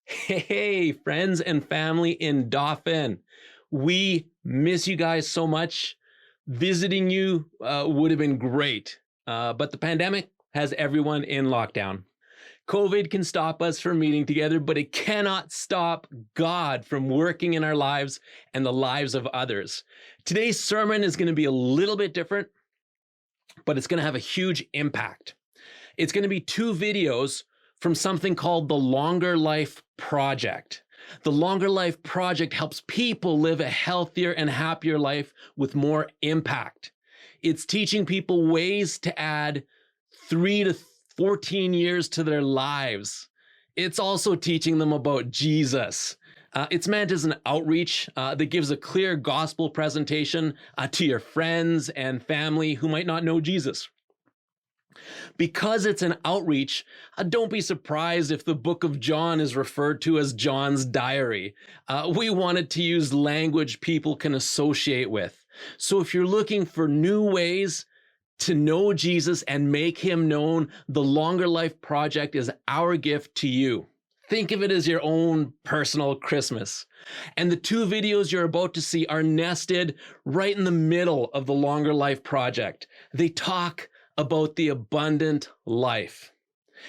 Hey, friends and family in Dauphin. We miss you guys so much. Visiting you would have been great, but the pandemic has everyone in lockdown. COVID can stop us from meeting together, but it cannot stop God from working in our lives and the lives of others. Today's sermon is going to be a little bit different, but it's going to have a huge impact. It's going to be two videos from something called the Longer Life Project. The Longer Life Project helps people live a healthier and happier life with more impact. It's teaching people ways to add 3 to 14 years to their lives. It's also teaching them about Jesus. It's meant as an outreach that gives a clear gospel presentation to your friends and family who might not know Jesus. Because it's an outreach, don't be surprised if the book of John is referred to as John's diary. We wanted to use language people can associate with. So if you're looking for new ways to know Jesus and make him known, the Longer Life Project is our gift to you. Think of it as your own personal Christmas. And the two videos you're about to see are nested right in the middle of the Longer Life Project. They talk about the abundant life.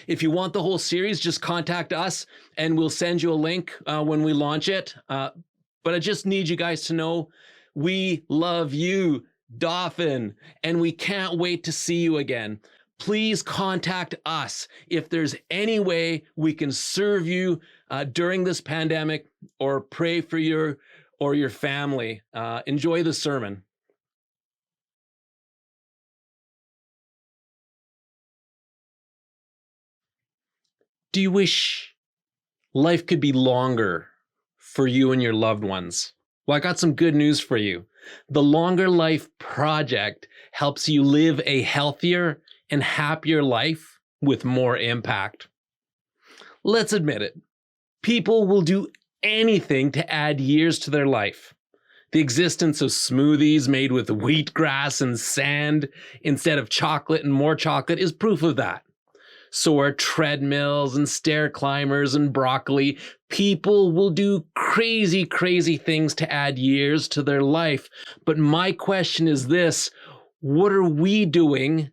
If you want the whole series, just contact us and we'll send you a link when we launch it. But I just need you guys to know we love you, Dauphin, and we can't wait to see you again. Please contact us if there's any way we can serve you during this pandemic or pray for you or your family. Enjoy the sermon. Do you wish life could be longer for you and your loved ones? Well, I got some good news for you. The Longer Life Project helps you live a healthier and happier life with more impact. Let's admit it. People will do anything to add years to their life. The existence of smoothies made with wheatgrass and sand instead of chocolate and more chocolate is proof of that. So are treadmills and stair climbers and broccoli. People will do crazy, crazy things to add years to their life. But my question is this: what are we doing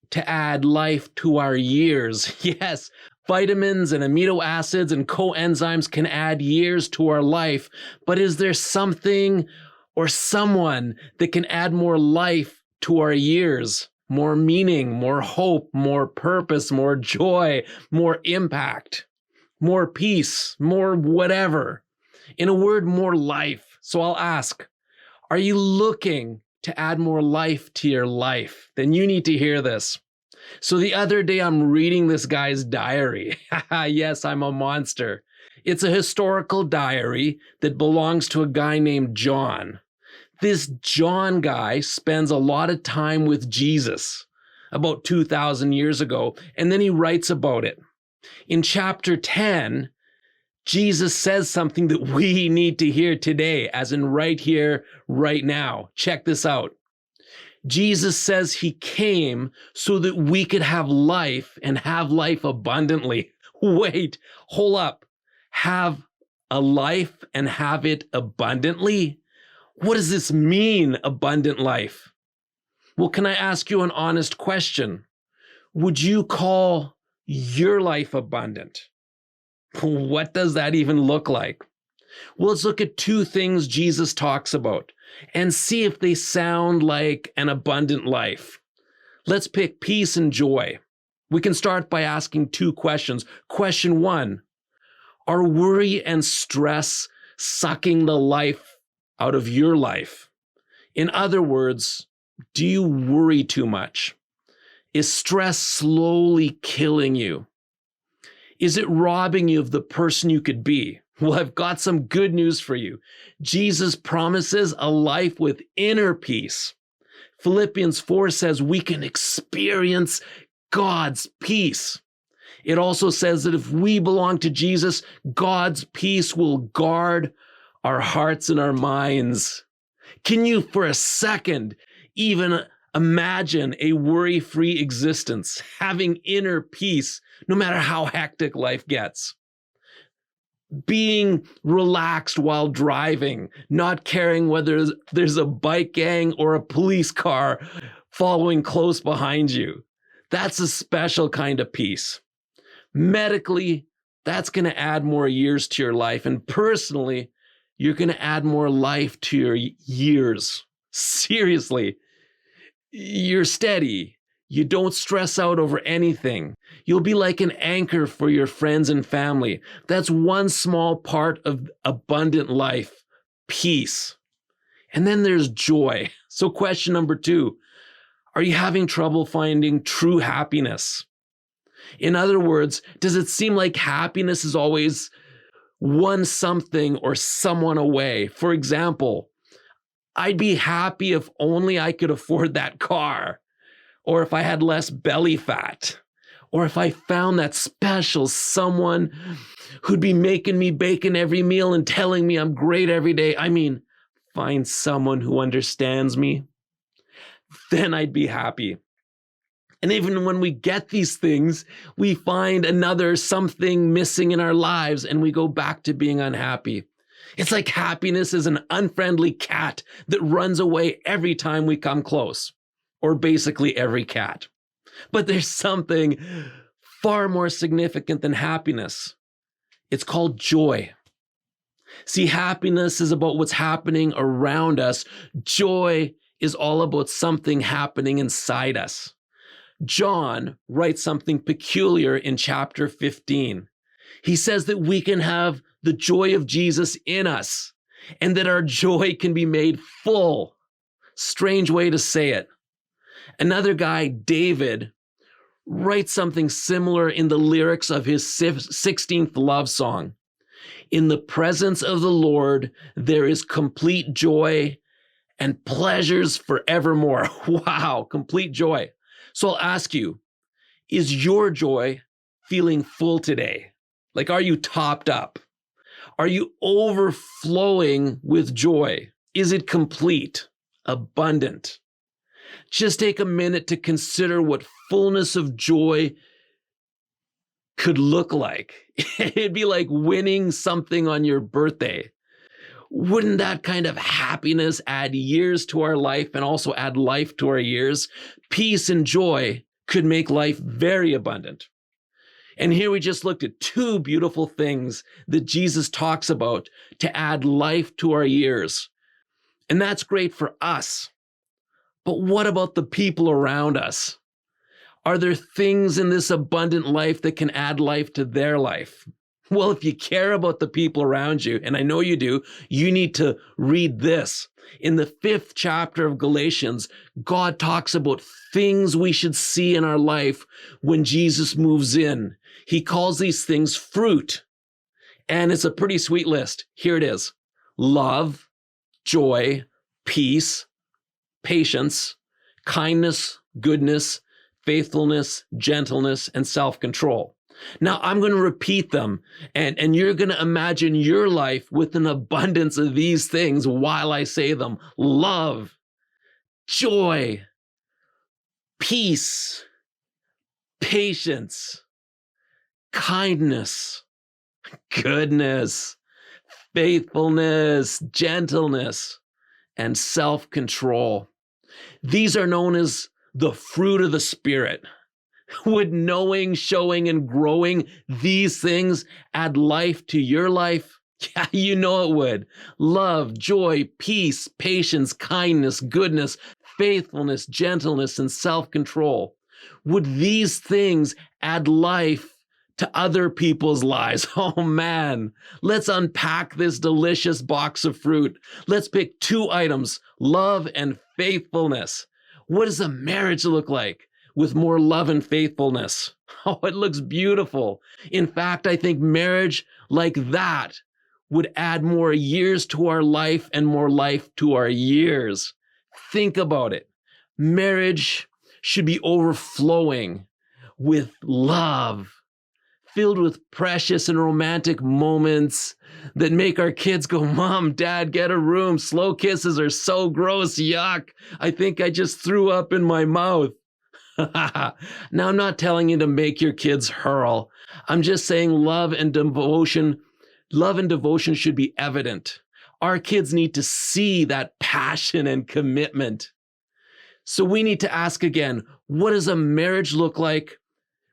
to add life to our years? Yes, vitamins and amino acids and coenzymes can add years to our life. But is there something or someone that can add more life to our years? More meaning, more hope, more purpose, more joy, more impact, more peace, more whatever. In a word, more life. So I'll ask, are you looking to add more life to your life? Then you need to hear this. So the other day I'm reading this guy's diary. Yes, I'm a monster. It's a historical diary that belongs to a guy named John. This John guy spends a lot of time with Jesus about 2,000 years ago, and then he writes about it. In chapter 10, Jesus says something that we need to hear today, as in right here, right now. Check this out. Jesus says he came so that we could have life and have life abundantly. Wait, hold up. Have a life and have it abundantly? What does this mean, abundant life? Well, can I ask you an honest question? Would you call your life abundant? What does that even look like? Well, let's look at two things Jesus talks about and see if they sound like an abundant life. Let's pick peace and joy. We can start by asking two questions. Question one, are worry and stress sucking the life out of your life? In other words, do you worry too much? Is stress slowly killing you? Is it robbing you of the person you could be? Well, I've got some good news for you. Jesus promises a life with inner peace. Philippians 4 says we can experience God's peace. It also says that if we belong to Jesus, God's peace will guard our hearts and our minds. Can you, for a second, even imagine a worry-free existence, having inner peace, no matter how hectic life gets? being relaxed while driving, not caring whether there's a bike gang or a police car following close behind you. That's a special kind of peace. Medically, that's going to add more years to your life. And personally, you're going to add more life to your years. Seriously, you're steady. You don't stress out over anything. You'll be like an anchor for your friends and family. That's one small part of abundant life, peace. And then there's joy. So question number 2, are you having trouble finding true happiness? In other words, does it seem like happiness is always one something or someone away? For example, I'd be happy if only I could afford that car, or if I had less belly fat, or if I found that special someone who'd be making me bacon every meal and telling me I'm great every day. I mean, find someone who understands me. Then I'd be happy. And even when we get these things, we find another something missing in our lives and we go back to being unhappy. It's like happiness is an unfriendly cat that runs away every time we come close, or basically every cat. But there's something far more significant than happiness. It's called joy. See, happiness is about what's happening around us. Joy is all about something happening inside us. John writes something peculiar in chapter 15. He says that we can have the joy of Jesus in us and that our joy can be made full. Strange way to say it. Another guy, David, writes something similar in the lyrics of his 16th love song. In the presence of the Lord, there is complete joy and pleasures forevermore. Wow, complete joy. So I'll ask you, is your joy feeling full today? Like, are you topped up? Are you overflowing with joy? Is it complete, abundant? Just take a minute to consider what fullness of joy could look like. It'd be like winning something on your birthday. Wouldn't that kind of happiness add years to our life and also add life to our years? Peace and joy could make life very abundant. And here we just looked at 2 beautiful things that Jesus talks about to add life to our years. And that's great for us. But what about the people around us? Are there things in this abundant life that can add life to their life? Well, if you care about the people around you, and I know you do, you need to read this. In the 5th chapter of Galatians, God talks about things we should see in our life when Jesus moves in. He calls these things fruit. And it's a pretty sweet list. Here it is: love, joy, peace, patience, kindness, goodness, faithfulness, gentleness, and self-control. Now, I'm going to repeat them, and you're going to imagine your life with an abundance of these things while I say them. Love, joy, peace, patience, kindness, goodness, faithfulness, gentleness, and self-control. These are known as the fruit of the Spirit. Would knowing, showing, and growing these things add life to your life? Yeah, you know it would. Love, joy, peace, patience, kindness, goodness, faithfulness, gentleness, and self-control. Would these things add life to other people's lives? Oh man, let's unpack this delicious box of fruit. Let's pick 2 items: love and faithfulness. What does a marriage look like with more love and faithfulness? Oh, it looks beautiful. In fact, I think marriage like that would add more years to our life and more life to our years. Think about it. Marriage should be overflowing with love, filled with precious and romantic moments that make our kids go, "Mom, Dad, get a room. Slow kisses are so gross. Yuck. I think I just threw up in my mouth." Now, I'm not telling you to make your kids hurl. I'm just saying love and devotion Love and devotion should be evident. Our kids need to see that passion and commitment. So we need to ask again, what does a marriage look like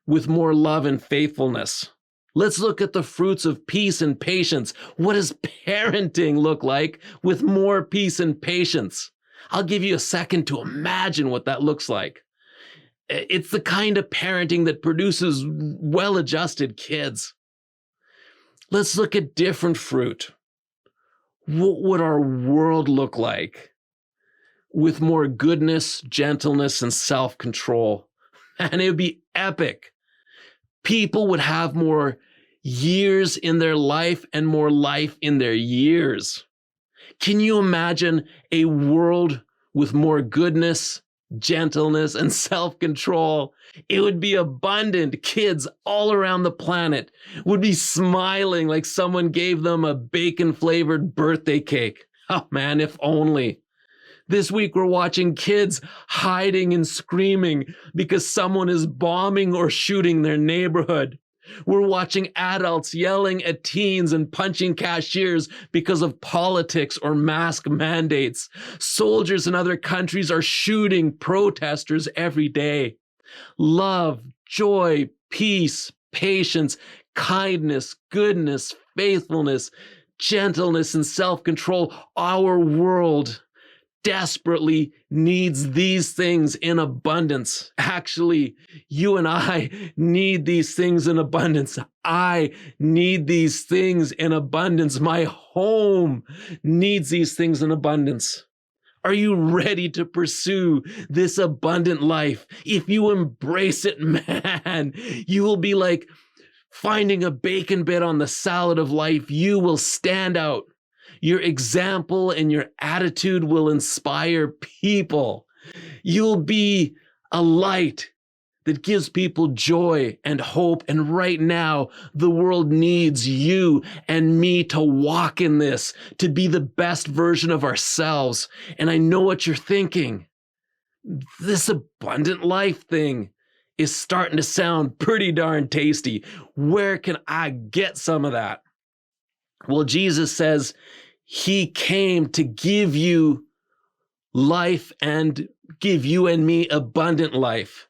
with more love and faithfulness? Let's look at the fruits of peace and patience. What does parenting look like with more peace and patience? I'll give you a second to imagine what that looks like. It's the kind of parenting that produces well-adjusted kids. Let's look at different fruit. What would our world look like with more goodness, gentleness, and self-control? And it would be epic. People would have more years in their life and more life in their years. Can you imagine a world with more goodness, gentleness, and self-control? It would be abundant. Kids all around the planet would be smiling like someone gave them a bacon-flavored birthday cake. Oh man, if only. This week we're watching kids hiding and screaming because someone is bombing or shooting their neighborhood. We're watching adults yelling at teens and punching cashiers because of politics or mask mandates. Soldiers in other countries are shooting protesters every day. Love, joy, peace, patience, kindness, goodness, faithfulness, gentleness, and self-control. Our world desperately needs these things in abundance. Actually, you and I need these things in abundance. I need these things in abundance. My home needs these things in abundance. Are you ready to pursue this abundant life? If you embrace it, man, you will be like finding a bacon bit on the salad of life. You will stand out. Your example and your attitude will inspire people. You'll be a light that gives people joy and hope. And right now, the world needs you and me to walk in this, to be the best version of ourselves. And I know what you're thinking. This abundant life thing is starting to sound pretty darn tasty. Where can I get some of that? Well, Jesus says, He came to give you life and give you and me abundant life.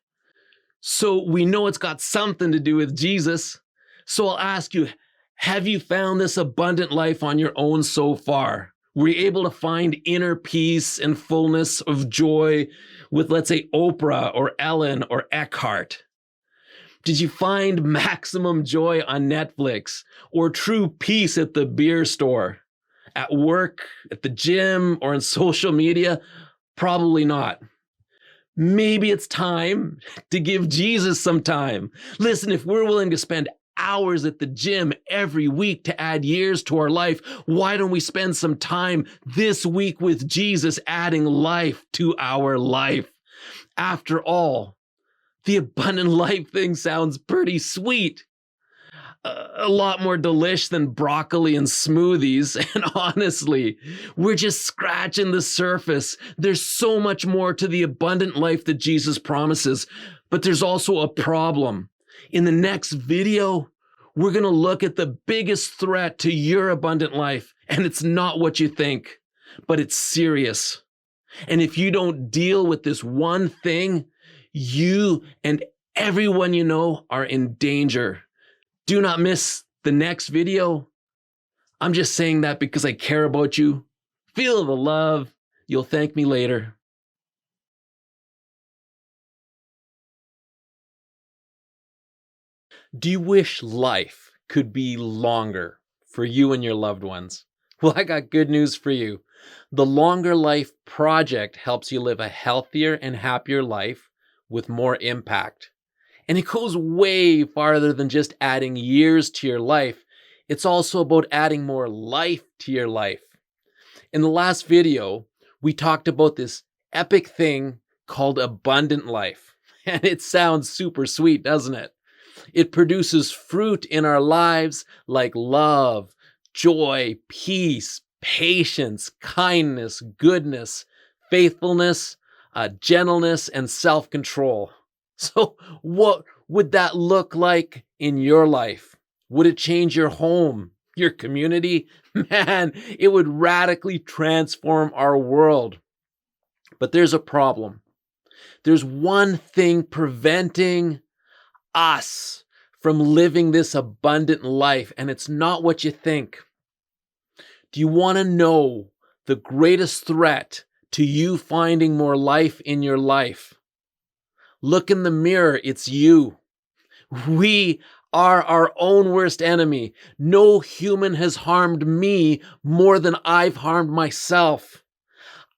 So we know it's got something to do with Jesus. So I'll ask you, have you found this abundant life on your own so far? Were you able to find inner peace and fullness of joy with, let's say, Oprah or Ellen or Eckhart? Did you find maximum joy on Netflix or true peace at the beer store? At work, at the gym, or on social media? Probably not. Maybe it's time to give Jesus some time. Listen, if we're willing to spend hours at the gym every week to add years to our life, why don't we spend some time this week with Jesus, adding life to our life? After all, the abundant life thing sounds pretty sweet. A lot more delish than broccoli and smoothies. And honestly, we're just scratching the surface. There's so much more to the abundant life that Jesus promises, but there's also a problem. In the next video, we're going to look at the biggest threat to your abundant life. And it's not what you think, but it's serious. And if you don't deal with this one thing, you and everyone you know are in danger. Do not miss the next video. I'm just saying that because I care about you. Feel the love. You'll thank me later. Do you wish life could be longer for you and your loved ones? Well, I got good news for you. The Longer Life Project helps you live a healthier and happier life with more impact. And it goes way farther than just adding years to your life. It's also about adding more life to your life. In the last video, we talked about this epic thing called abundant life. And it sounds super sweet, doesn't it? It produces fruit in our lives like love, joy, peace, patience, kindness, goodness, faithfulness, gentleness, and self-control. So what would that look like in your life? Would it change your home, your community, man, it would radically transform our world. But there's a problem. There's one thing preventing us from living this abundant life, and it's not what you think. Do you want to know the greatest threat to you finding more life in your life? Look in the mirror, it's you. We are our own worst enemy. No human has harmed me more than I've harmed myself.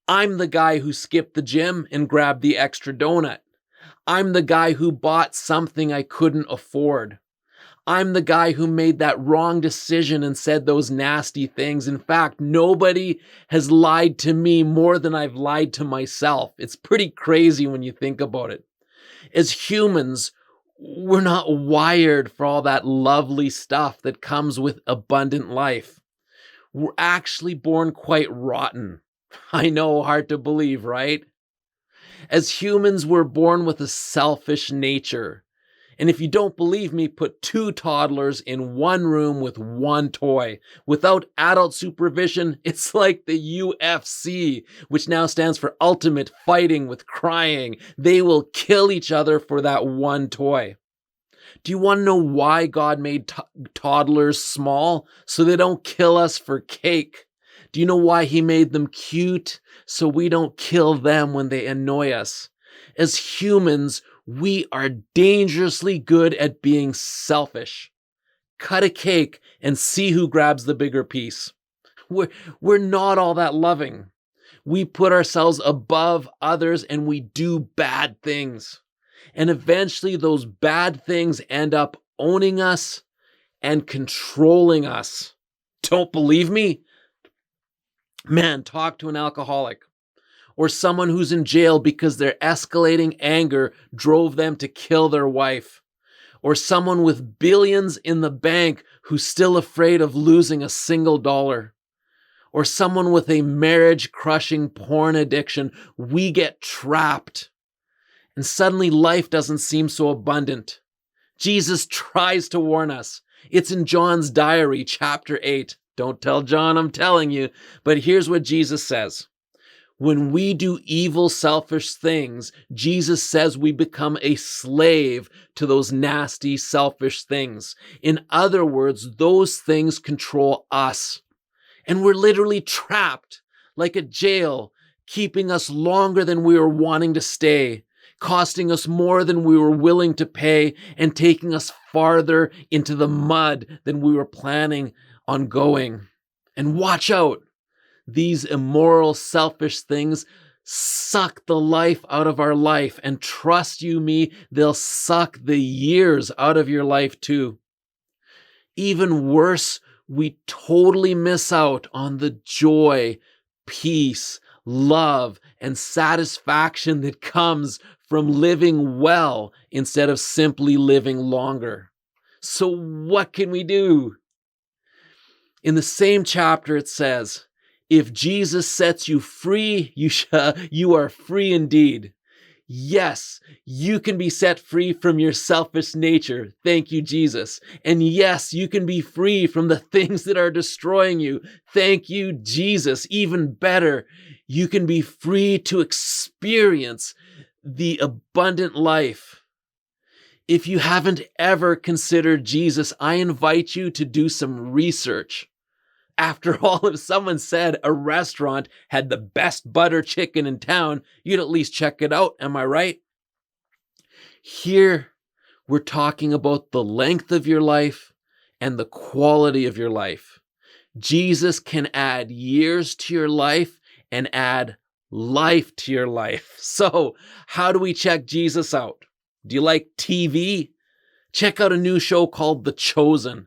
I'm the guy who skipped the gym and grabbed the extra donut. I'm the guy who bought something I couldn't afford. I'm the guy who made that wrong decision and said those nasty things. In fact, nobody has lied to me more than I've lied to myself. It's pretty crazy when you think about it. As humans, we're not wired for all that lovely stuff that comes with abundant life. We're actually born quite rotten. I know, hard to believe, right? As humans, we're born with a selfish nature. And if you don't believe me, put 2 toddlers in one room with one toy. Without adult supervision, it's like the UFC, which now stands for Ultimate Fighting with Crying. They will kill each other for that one toy. Do you want to know why God made toddlers small? So they don't kill us for cake. Do you know why he made them cute? So we don't kill them when they annoy us. As humans, we are dangerously good at being selfish. Cut a cake and see who grabs the bigger piece. We're not all that loving. We put ourselves above others and we do bad things. And eventually those bad things end up owning us and controlling us. Don't believe me? Man, talk to an alcoholic or someone who's in jail because their escalating anger drove them to kill their wife, or someone with billions in the bank who's still afraid of losing a single dollar, or someone with a marriage-crushing porn addiction. We get trapped, and suddenly life doesn't seem so abundant. Jesus tries to warn us. It's in John's diary, chapter 8. Don't tell John I'm telling you, but here's what Jesus says. When we do evil, selfish things, Jesus says we become a slave to those nasty, selfish things. In other words, those things control us. And we're literally trapped like a jail, keeping us longer than we were wanting to stay, costing us more than we were willing to pay, and taking us farther into the mud than we were planning on going. And watch out. These immoral, selfish things suck the life out of our life. And trust you me, they'll suck the years out of your life too. Even worse, we totally miss out on the joy, peace, love, and satisfaction that comes from living well instead of simply living longer. So what can we do? In the same chapter, it says, if Jesus sets you free, you are free indeed. Yes, you can be set free from your selfish nature. Thank you, Jesus. And yes, you can be free from the things that are destroying you. Thank you, Jesus. Even better, you can be free to experience the abundant life. If you haven't ever considered Jesus, I invite you to do some research. After all, if someone said a restaurant had the best butter chicken in town, you'd at least check it out. Am I right? Here, we're talking about the length of your life and the quality of your life. Jesus can add years to your life and add life to your life. So, how do we check Jesus out? Do you like TV? Check out a new show called The Chosen.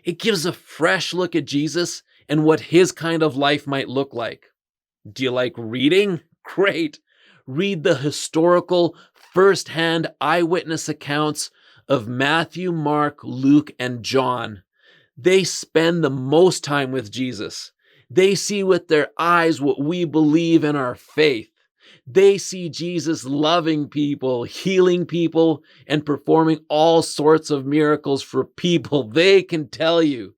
It gives a fresh look at Jesus and what his kind of life might look like. Do you like reading? Great. Read the historical, first-hand eyewitness accounts of Matthew, Mark, Luke, and John. They spend the most time with Jesus. They see with their eyes what we believe in our faith. They see Jesus loving people, healing people, and performing all sorts of miracles for people. They can tell you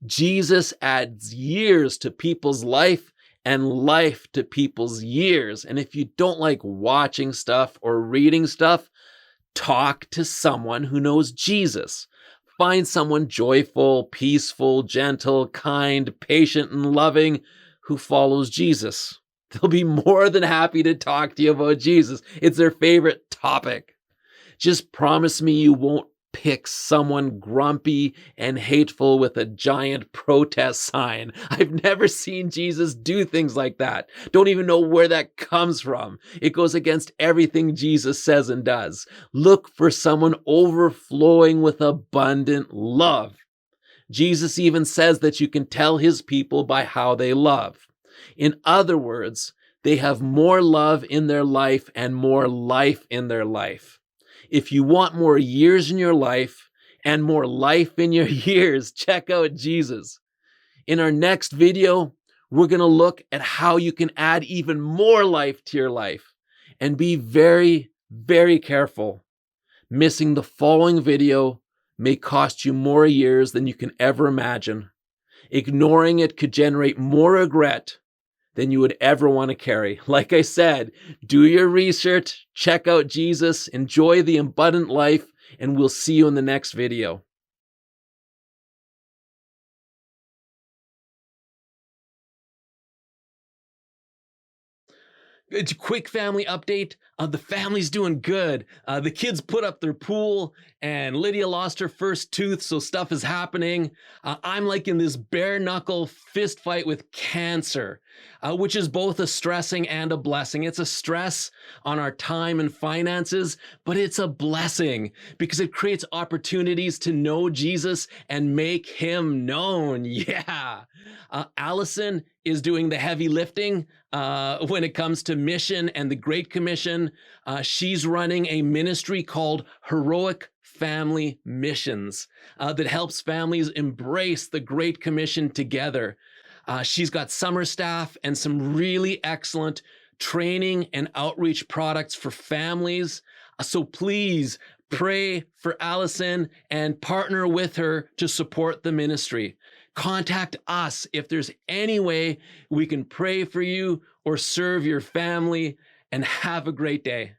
Jesus adds years to people's life and life to people's years. And if you don't like watching stuff or reading stuff, talk to someone who knows Jesus. Find someone joyful, peaceful, gentle, kind, patient, and loving who follows Jesus. They'll be more than happy to talk to you about Jesus. It's their favorite topic. Just promise me you won't pick someone grumpy and hateful with a giant protest sign. I've never seen Jesus do things like that. Don't even know where that comes from. It goes against everything Jesus says and does. Look for someone overflowing with abundant love. Jesus even says that you can tell his people by how they love. In other words, they have more love in their life and more life in their life. If you want more years in your life and more life in your years, check out Jesus. In our next video, we're going to look at how you can add even more life to your life. And be very, very careful. Missing the following video may cost you more years than you can ever imagine. Ignoring it could generate more regret than you would ever want to carry. Like I said, do your research, check out Jesus, enjoy the abundant life, and we'll see you in the next video. It's a quick family update. The family's doing good. The kids put up their pool, and Lydia lost her first tooth, so stuff is happening. I'm like in this bare knuckle fist fight with cancer, which is both a stressing and a blessing. It's a stress on our time and finances, but it's a blessing because it creates opportunities to know Jesus and make him known. Yeah. Allison is doing the heavy lifting when it comes to mission and the Great Commission. She's running a ministry called Heroic Family Missions that helps families embrace the Great Commission together. She's got summer staff and some really excellent training and outreach products for families. So please pray for Allison and partner with her to support the ministry. Contact us if there's any way we can pray for you or serve your family, and have a great day.